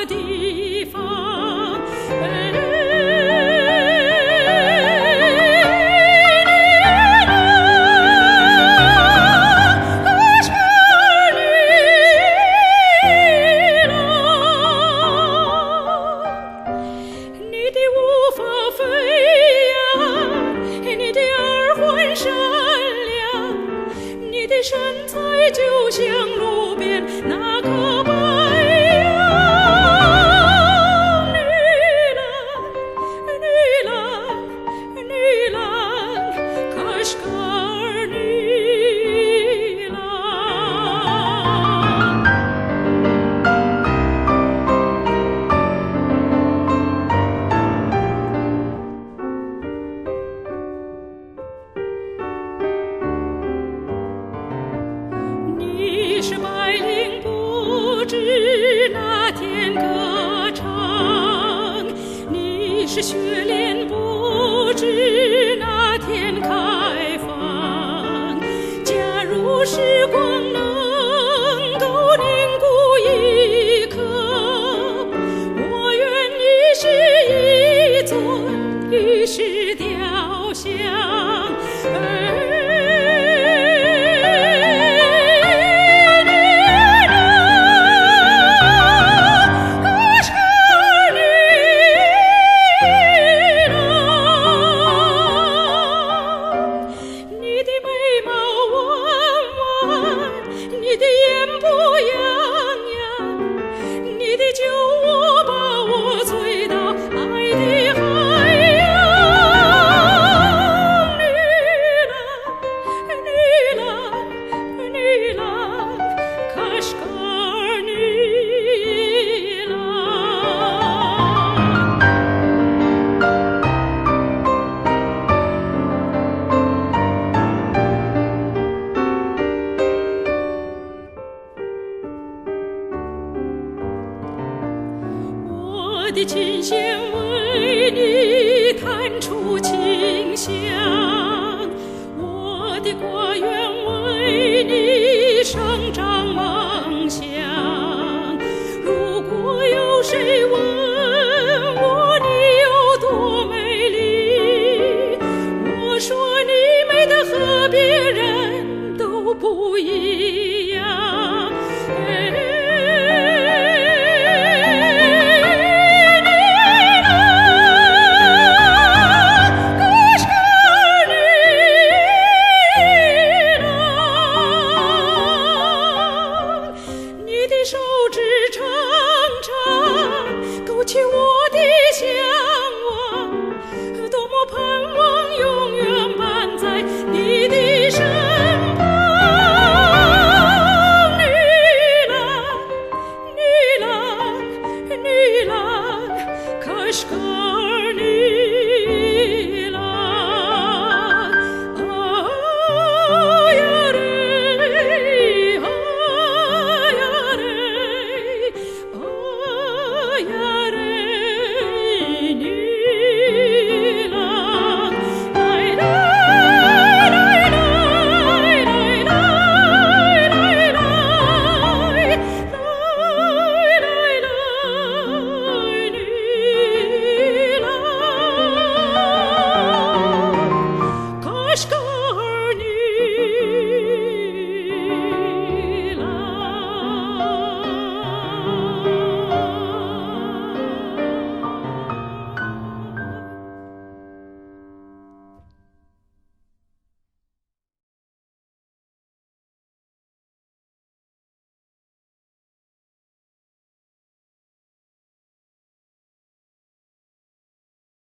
地方。身材就像路边那棵白杨，绿蓝，绿蓝，可是个绿蓝。你是白领不知那天歌唱，你是雪莲不知那天开放。假如时光能够凝固一刻，我愿意是一尊玉石雕像。你的眼不痒痒，你的酒窝把我醉到爱的海洋。绿蓝，绿蓝，可是个绿蓝。我的琴弦为你弹出清香，我的瓜园为你生长梦想。如果有谁问我你有多美丽，我说你美得和别人都不一样。手指长长，勾起我的向往，多么盼望永远伴在你的身旁。绿蓝，绿蓝，绿蓝，可是个绿蓝。啊呀嘞，啊呀嘞。呀。